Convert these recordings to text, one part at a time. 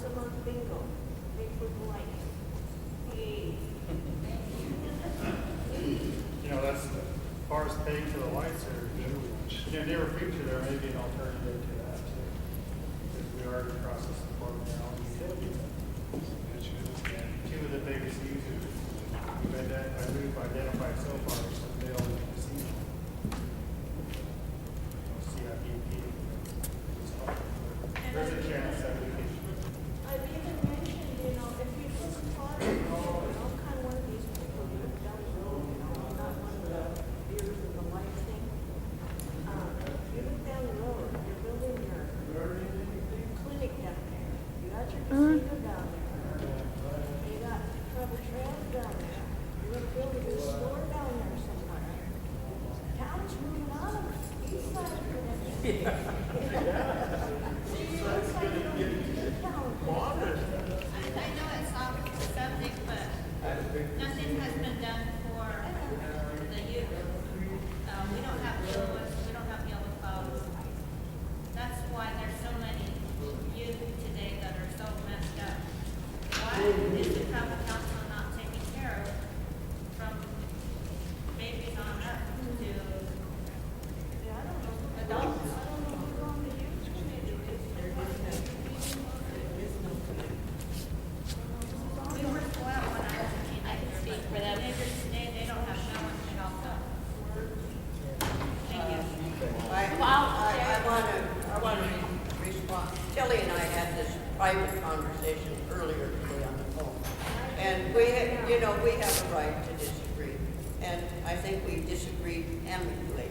a month bingo, big for the lights. Yay. You know, that's as far as paying for the lights, or in the near future, there may be an alternative to that too. Because we are in the process of forming our own utility. And two of the biggest users we've identified so far are some Vail and Casino. CIPP. There's a chance that we can. I've even mentioned, you know, if you put a car in, kind of one of these people who live down the road, you know, not one of the beers and the light thing. If you look down the road, you're building your clinic down there. You got your casino down there. You got travel trails down there. You're gonna build a new store down there somewhere. Town's moving out of the east side of the I know it's off the subject, but nothing has been done for the youth. We don't have Lewis, we don't have Yellow Clouds. That's why there's so many youth today that are so messed up. Why is the travel council not taking care of from babies on up to adults? We were spoiled when I was a teenager. I can speak for them. Teenagers today, they don't have no one to help them. Thank you. I want to respond. Kelly and I had this private conversation earlier today on the phone. And we have a right to disagree. And I think we disagreed amicably.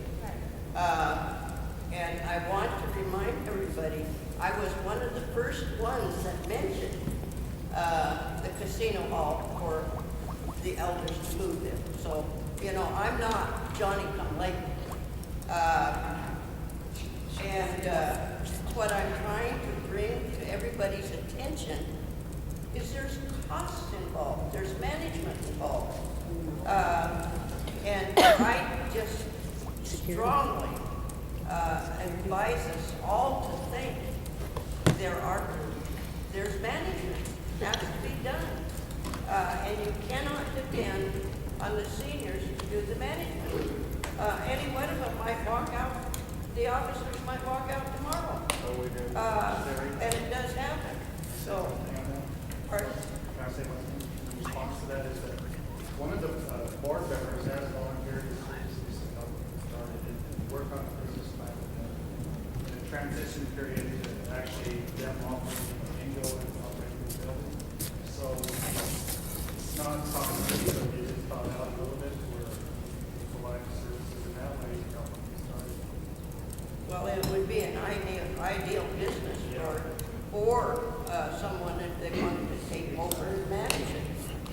And I want to remind everybody, I was one of the first ones that mentioned the casino hall for the elders to move in. So, you know, I'm not Johnny come lately. What I'm trying to bring to everybody's attention is there's costs involved, there's management involved. And I just strongly advise us all to think there's management has to be done. And you cannot depend on the seniors to do the management. Any one of them might walk out, the officers might walk out tomorrow. And it does happen. So, pardon? Can I say my response to that is that one of the board members has volunteered to seriously help started and work on a business plan with them. In a transition period to actually them operating bingo and operating the building. So it's not something that they just thought out a little bit where we provide services in that way to help them get started. Well, it would be an ideal business for someone if they wanted to take over and manage it.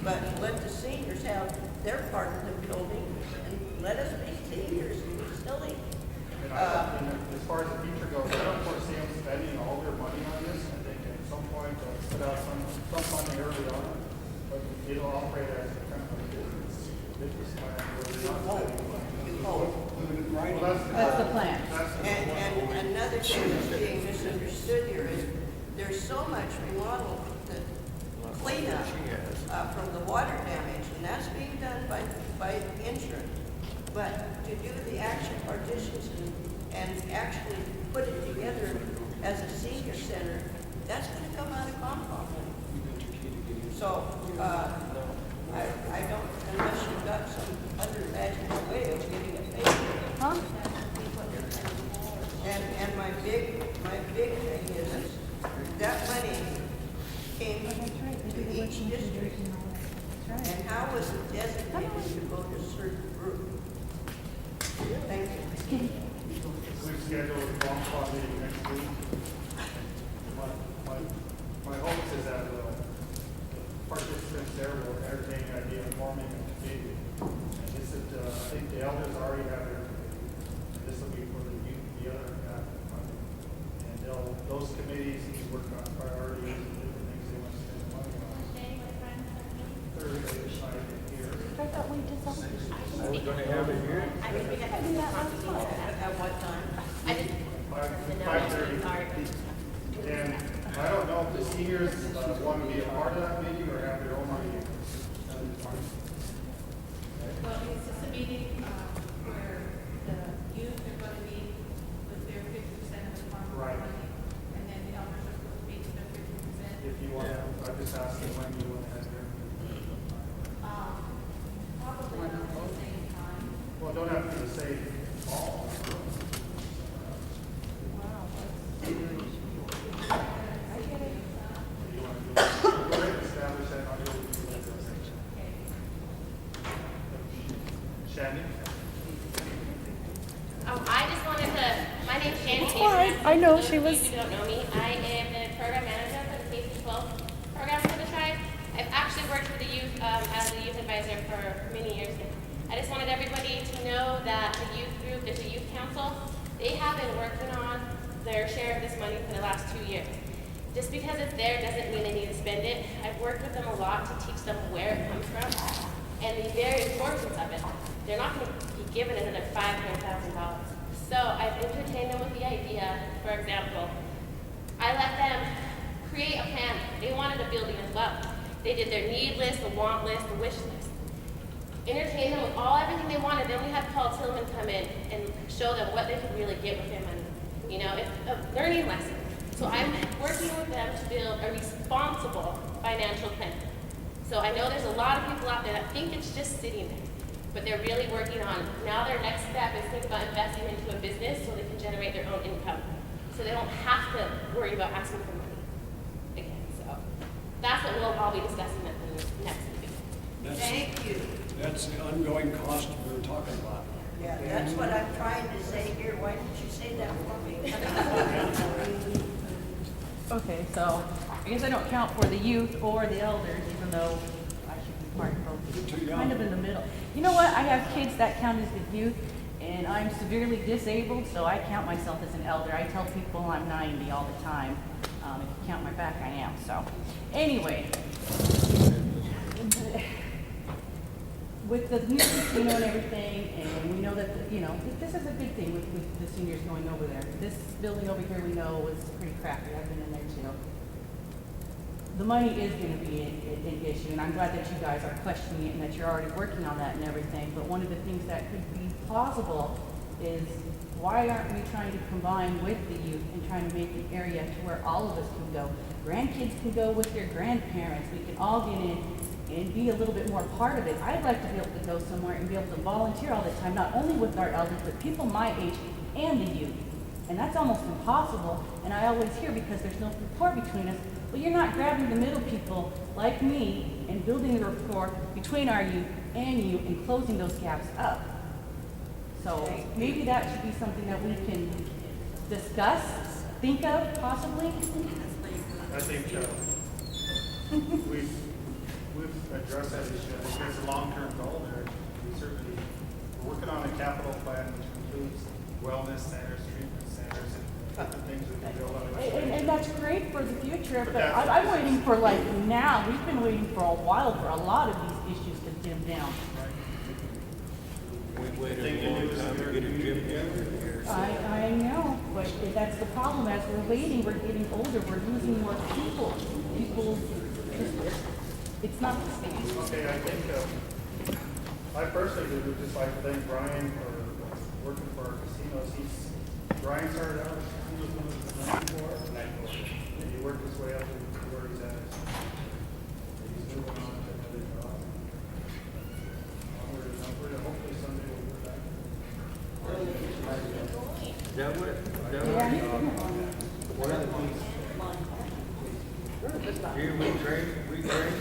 But let the seniors have their part of the building and let us be seniors. It's silly. And as far as the future goes, I don't foresee them spending all their money on this. I think at some point they'll put out some money early on, but it'll operate as a kind of a business plan where they're not spending money. Well, That's the plan. And another thing that's being misunderstood here is there's so much remodel, the cleanup from the water damage, and that's being done by insurance. But to do the actual partitions and actually put it together as a senior center, that's going to come out of compound money. So I don't, unless you've got some other magical way of getting it paid. Huh? And my big thing is that money came to each district. And how was it designated to go to a certain group? Thank you. We've scheduled a long call meeting next week. My hopes is that the participants there will entertain the idea of forming a committee. And this is, I think the elders already have their committee. This will be for the other half of the money. And those committees work on priorities and different things they want to spend money on. Thursday night here. I thought we just saw it. Are we going to have it here? I think we got to do that last month. At what time? I didn't. 5:30. And I don't know if the senior seniors want to be a part of that meeting or have their own meeting? Well, it's just a meeting, where the youth are gonna be with their 50% of the farm Right. money, and then the elders are supposed to be with their 50%. If you want, I'm just asking when you want to have your. Probably not at the same time. Well, don't have to say all. You want to go ahead and establish that on your. Shannon? I just wanted to, my name's Shannon. Hi, I know, she was- If you don't know me, I am the program manager for the K-12 program for the tribe. I've actually worked with the youth, as a youth advisor for many years now. I just wanted everybody to know that the youth group, there's a youth council, they have been working on their share of this money for the last 2 years. Just because it's there doesn't mean they need to spend it. I've worked with them a lot to teach them where it comes from and the very importance of it. They're not going to be given another $500,000. So I've entertained them with the idea, for example, I let them create a plan. They wanted a building as well. They did their need list, the want list, the wish list. Entertain them with everything they wanted. Then we had Paul Tillman come in and show them what they could really get with their money. You know, it's a learning lesson. So I'm working with them to build a responsible financial plan. So I know there's a lot of people out there that think it's just sitting there, but they're really working on, now their next step is think about investing into a business so they can generate their own income. So they don't have to worry about asking for money again. So that's what we'll all be discussing at the next meeting. Thank you. That's the ongoing cost we were talking about. Yeah, that's what I'm trying to say here. Why didn't you say that for me? Okay, so I guess I don't count for the youth or the elders, even though I should be part of both. You're too young. Kind of in the middle. You know what? I have kids that count as the youth, and I'm severely disabled, so I count myself as an elder. I tell people I'm 90 all the time. If you count my back, I am. So, anyway, with the new casino and everything, and we know that, this is a good thing with the seniors going over there. This building over here we know was pretty crappy. I've been in there too. The money is going to be an issue, and I'm glad that you guys are questioning it and that you're already working on that and everything. But one of the things that could be plausible is why aren't we trying to combine with the youth and trying to make an area to where all of us can go? Grandkids can go with their grandparents. We can all get in and be a little bit more part of it. I'd like to be able to go somewhere and be able to volunteer all the time, not only with our elders, but people my age and the youth. And that's almost impossible. And I always hear, because there's no rapport between us, well, you're not grabbing the middle people like me and building the rapport between our youth and you and closing those gaps up. So maybe that should be something that we can discuss, think of, possibly. I think we've addressed that issue. I think it's a long-term goal there. We're working on a capital plan which includes wellness centers, treatment centers, and different things we can build on. And that's great for the future, but I'm waiting for now. We've been waiting for a while for a lot of these issues to dim down. We waited a long time to get a gym together. I know, but that's the problem. As we're waiting, we're getting older, we're losing more people. It's not the same. Okay, I think, I personally would just like to thank Brian for working for our casinos. Brian started out, he was one of the night board, and he worked his way up to where he's at. He's moving on to another job. Onward and upward, and hopefully someday we'll go back. Is that what? Here we trained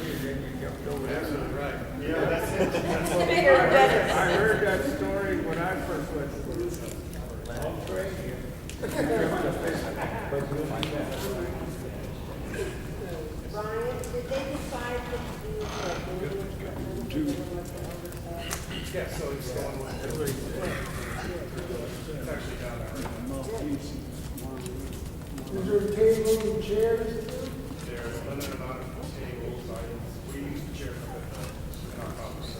you, then you jumped over there. Right. Yeah, that's it. That's what Bigger and better. I heard that story when I first went to school. I'll train you. Brian, did they decide what to do with Yeah, so it's going with, it's actually down there right now. Is there a table and chairs? There's a limited amount of tables, items. We use the chairs in our office. So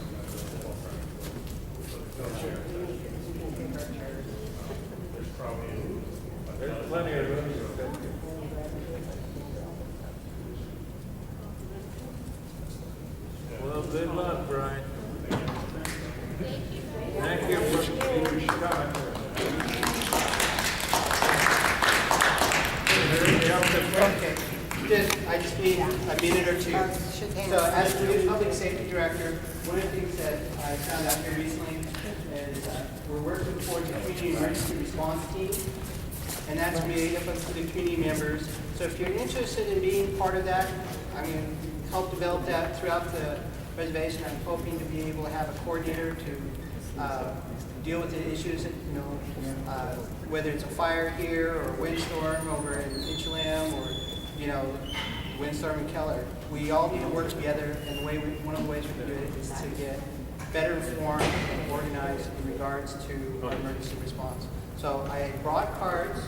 there's no chairs. There's probably There's plenty of room. Thank you for finished coming. Everybody else at Okay, I just need a minute or two. So as the new public safety director, one of the things that I found out here recently is we're working towards a community emergency response team, and that's made up of the community members. So if you're interested in being part of that, I'm going to help develop that throughout the reservation. I'm hoping to be able to have a coordinator to deal with the issues that, whether it's a fire here or a windstorm over in Inchlam or, windstorm in Keller. We all need to work together, and one of the ways we can do it is to get better informed and organized in regards to emergency response. So I brought cards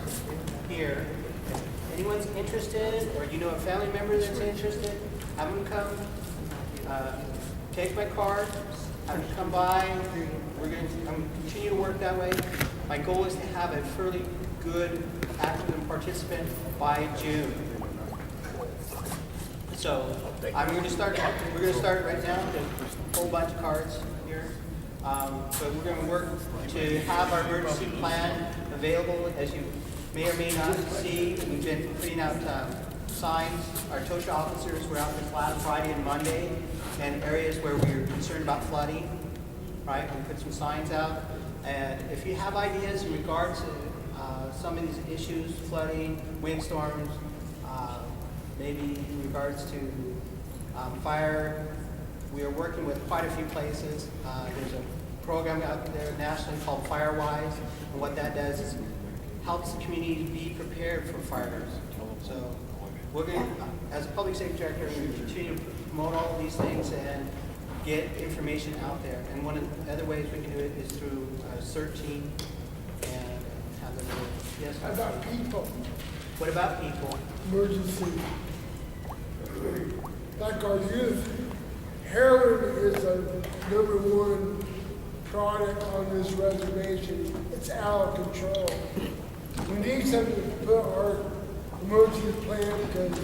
here. If anyone's interested, or you know a family member that's interested, have them come, take my card, have them come by. I'm going to continue to work that way. My goal is to have a fairly good active participant by June. So I'm going to start. We're going to start right now with a whole bunch of cards here. But we're going to work to have our emergency plan available. As you may or may not see, we've been putting out signs. Our TOSHA officers were out in last Friday and Monday in areas where we were concerned about flooding. Right, we put some signs out. And if you have ideas in regards to some of these issues, flooding, windstorms, maybe in regards to fire, we are working with quite a few places. There's a program out there nationally called FireWise, and what that does is helps the community be prepared for fires. So we're going to, as a public safety director, we're going to continue to promote all of these things and get information out there. And one of the other ways we can do it is through searching and have them. Yes. How about people? What about people? Emergency. Like our youth, heroin is a #1 product on this reservation. It's out of control. We need something to put our emergency plan because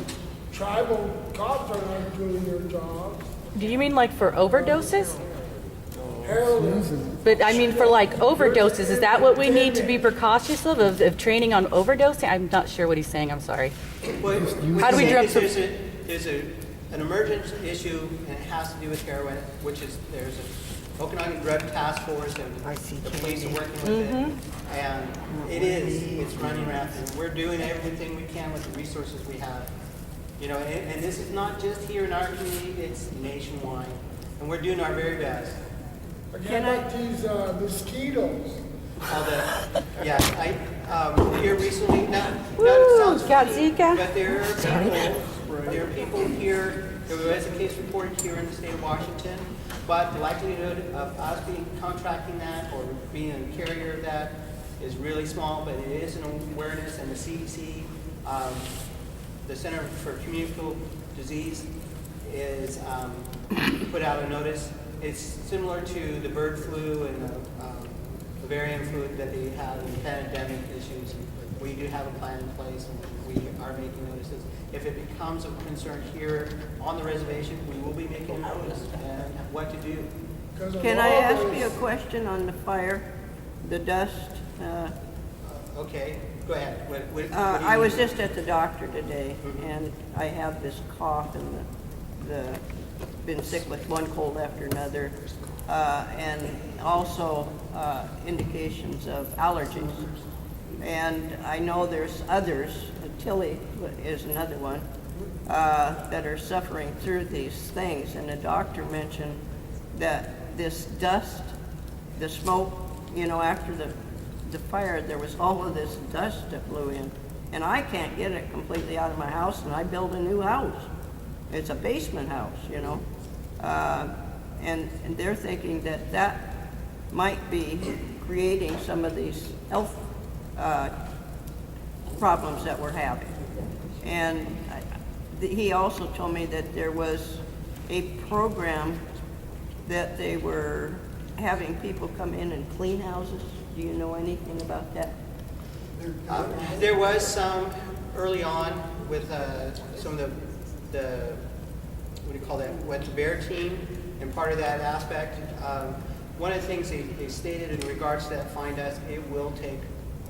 tribal cops are not doing their jobs. Do you mean like for overdoses? Heroin. But I mean for like overdoses, is that what we need to be precautious of training on overdosing? I'm not sure what he's saying, I'm sorry. Well, How do we drum some? There's an emergency issue, and it has to do with heroin, which is there's a Okanagan Drug Task Force, and the police are working with it, and it's running rampant. We're doing everything we can with the resources we have. And this is not just here in our community, it's nationwide. And we're doing our very best. How about these mosquitoes? Here recently, not Woo, sounds got funny, Zika? but there are people here, there was a case reported here in the state of Washington, but the likelihood of us contracting that or being a carrier of that is really small, but it is an awareness, and the C.B.C, the Center for Communicable Disease, is put out a notice. It's similar to the bird flu and the avian flu that they have in pandemic issues. We do have a plan in place, and we are making notices. If it becomes a concern here on the reservation, we will be making a notice and what to do. Can I ask you a question on the fire, the dust? Okay, go ahead. What do you I was need? just at the doctor today, and I have this cough and been sick with one cold after another, and also indications of allergies. And I know there's others, Tilly is another one, that are suffering through these things. And the doctor mentioned that this dust, the smoke, after the fire, there was all of this dust that blew in. And I can't get it completely out of my house, and I built a new house. It's a basement house, and they're thinking that might be creating some of these health problems that we're having. And he also told me that there was a program that they were having people come in and clean houses. Do you know anything about that? There was some early on with some of the what do you call that? Wet the Bear team, and part of that aspect. one of the things they stated in regards to that fine dust, it will take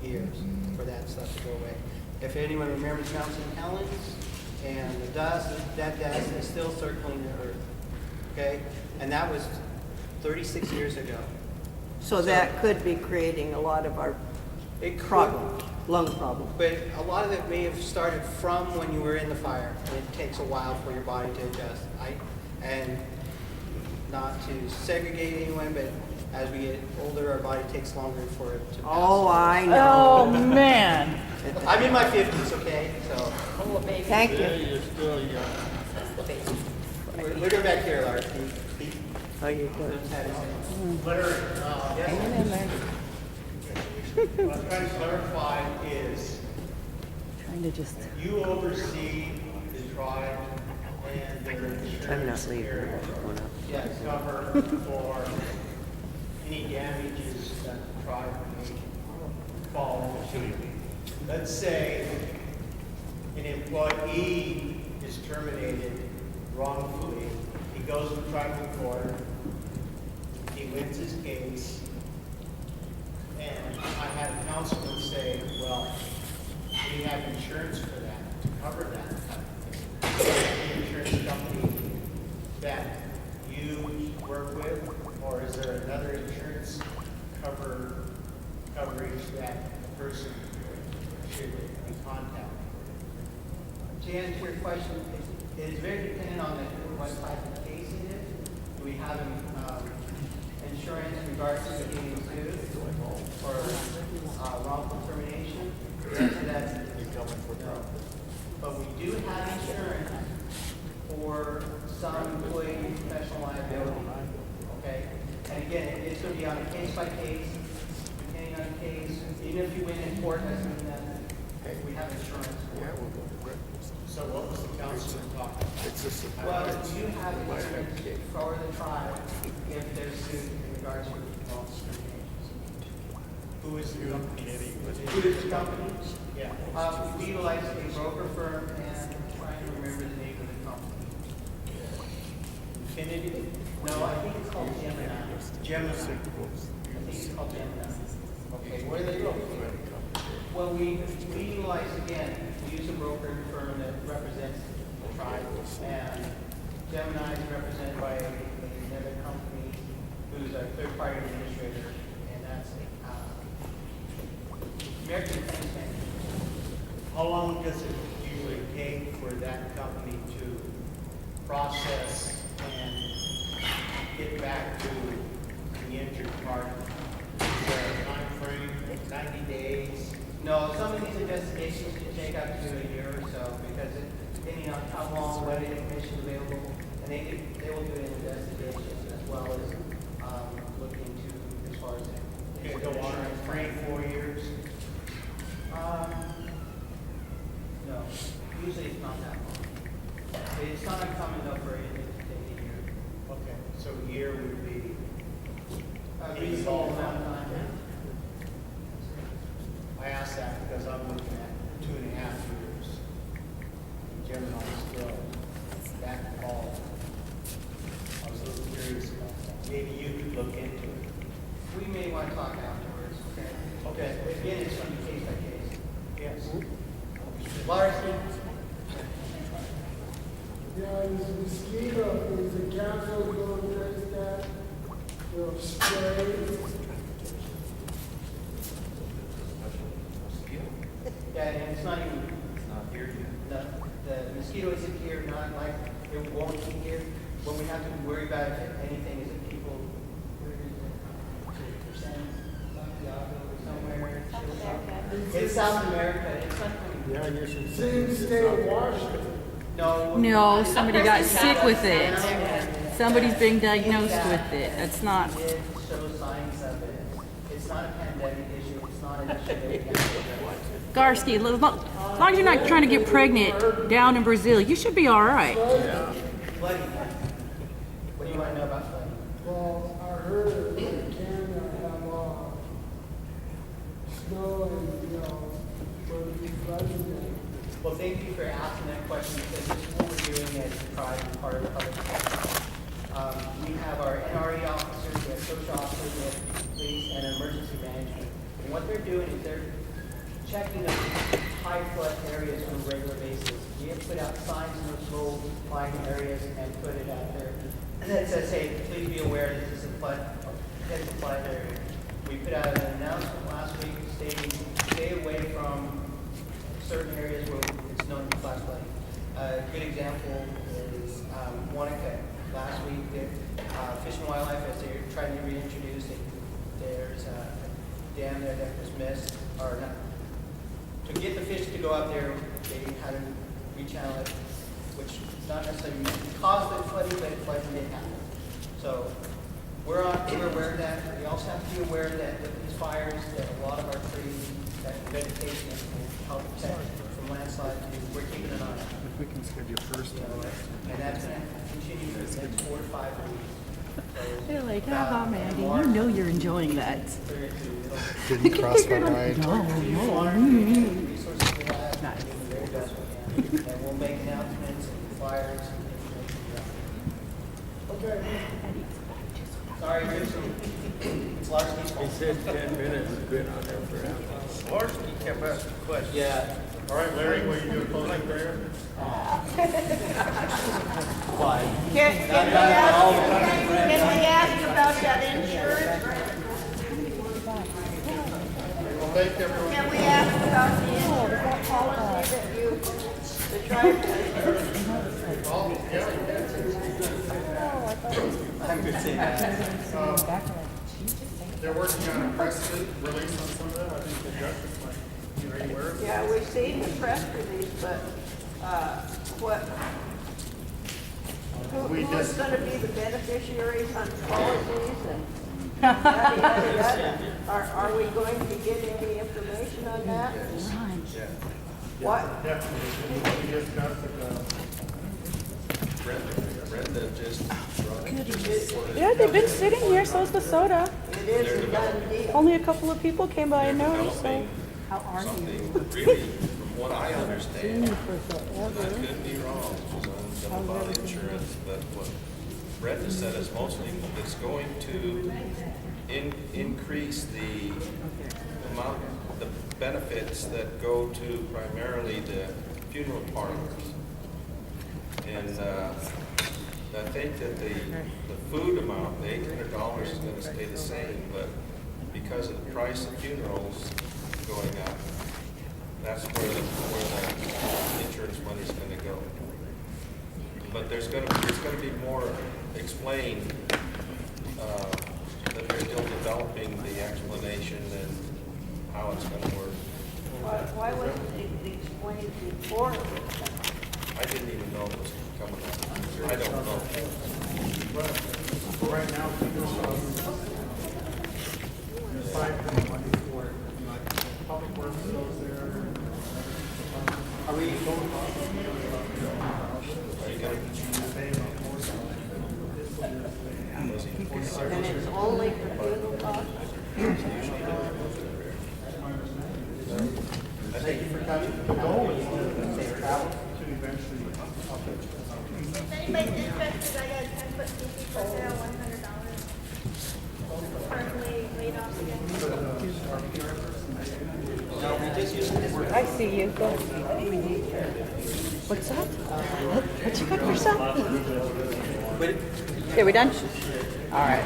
years for that stuff to go away. If anyone remembers Mount St. Helens and the dust, that dust is still circling the earth, okay? And that was 36 years ago. So that could be creating a lot of our It could, problems, lung problems. but a lot of it may have started from when you were in the fire, and it takes a while for your body to adjust. And not to segregate anyone, but as we get older, our body takes longer for it to pass. Oh, I know. Oh, man. I'm in my 50s, okay? So Thank Yeah, you. you're still young. we're going back here, Larry. How you doing? Larry, Hanging in there. what I'm trying to clarify is Trying to just. you oversee the tribe and their insurance carrier Yes. to cover for any damages that the tribe may fall into. Let's say an employee is terminated wrongfully. He goes to tribal court, he wins his case, and I had a councilman say, well, we have insurance for that, to cover that. The insurance company that you work with, or is there another insurance coverage that the person should be contacted? To answer your question, it's very dependent on what type of case it is. Do we have insurance in regards to being sued or wrongful termination? The answer to that is no. But we do have insurance for some employee professional liability. Okay? And again, it's going to be on a case by case, depending on the case. Even if you win in court, doesn't mean that we have insurance for it. So what was the councilman talking about? Well, you have insurance for the tribe if they're sued in regards to wrongful termination. Who is the company? Who is the company? Yeah. We utilize a broker firm, and I'm trying to remember the name of the company. Infinity? No, I think it's called Gemini. Gemini. I think it's called Gemini. Okay, where are they located? Well, we utilize, again, we use a broker firm that represents the tribe, and Gemini is represented by another company who's a third-party administrator, and that's American Defense Bank. How long does it usually take for that company to process and get back to the injured party? Is there a time frame, 90 days? No, some of these investigations can take up to a year or so, because depending on how long, what information is available, and they will do an investigation as well as look into as far as Can it go on for 3, 4 years? No, usually it's not that long. But it's not uncommon though for it to take a year. Okay, so a year would be, A reasonable amount of time. I asked that because I'm looking at 2.5 years. And Gemini's still back in fall. I was a little curious about that. Maybe you could look into it. We may want to talk afterwards, okay? Okay. But again, it's going to be case by case. Yes. Larson? Yeah, this mosquito, is the council going to address that? Spray? Yeah, and it's not even. It's not here yet. The mosquito isn't here, not like it won't be here. What we have to worry about, if anything, is that people, where is it? Santiago or somewhere. It's South America. It's not coming. Yeah, you're some. Seems to stay in Washington. No. No, somebody got sick with it. Somebody's being diagnosed with it. That's not. It shows signs of it. It's not a pandemic issue. It's not an issue that we have to address. Garsky, as long as you're not trying to get pregnant down in Brazil, you should be all right. Flooding. What do you want to know about flooding? Well, I heard in Canada have snow and, going to be flooding there. Well, thank you for asking that question, because this is what we're doing as a tribe, as part of the public health. We have our NRE officers, we have social officers, police and emergency management. And what they're doing is they're checking the high flood areas on a regular basis. We have put out signs in those low lying areas and put it out there that says, hey, please be aware that this is a potential flood area. We put out an announcement last week stating stay away from certain areas where it's known to be flash flooding. A good example is Wanaka. Last week, Fish and Wildlife, as they're trying to reintroduce it, there's a dam there that was missed, or not. To get the fish to go out there, they had to rechannel it, which not necessarily caused the flooding, but flooding did happen. So we're aware of that. We also have to be aware that with these fires, that a lot of our trees, that vegetation will help protect from landslides. We're keeping an eye on it. If we can schedule first. And that's going to continue for the next 4 to 5 weeks. So, They're like, haha, Mandy, you know you're enjoying that. Didn't cross my mind. Resources we have, Nice. and do the very best we can. And we'll make announcements and flyers and information. Okay. Sorry, it's Larsen's fault. He said 10 minutes has been on there forever. Larsky kept asking questions. Yeah. All right, Larry, will you do a closing prayer? Why? Can we ask about that insurance? Well, thank you, everyone. Can we ask about the insurance policy that you, the tribe has? Oh, yeah, you can. I'm good saying that. They're working on a press release on some of that. I think the justice might be already aware of it. Yeah, we've seen the press release, but, what, who's gonna be the beneficiaries on policies and yada, yada, yada? Are we going to get any information on that? What? Yeah, we discussed Brenda just brought Yeah, they've been sitting here, so's the soda. It is a done deal. Only a couple of people came by and noticed, so. developing How are you? something really, from what I understand, and I could be wrong, because I'm about insurance, but what Brenda said is mostly it's going to increase the amount, the benefits that go to primarily the funeral parlors. And I think that the food amount, the $800 is going to stay the same, but because of the price of funerals going up, that's where the insurance money is going to go. But there's going to be more explained, that they're still developing the explanation and how it's going to work. Why wasn't it explained before? I didn't even know it was coming up. I don't know. Right now, we just, aside from the money for it, like, public works goes there. Are we? And it's only for funeral costs? Thank you for coming. The goal is to safe travel. If anybody's interested, I got a 10-foot TV for sale, $100. Currently laid off again. No, we just use this. I see you. Go. What's up? What you got for yourself? Wait. Okay, we done? All right.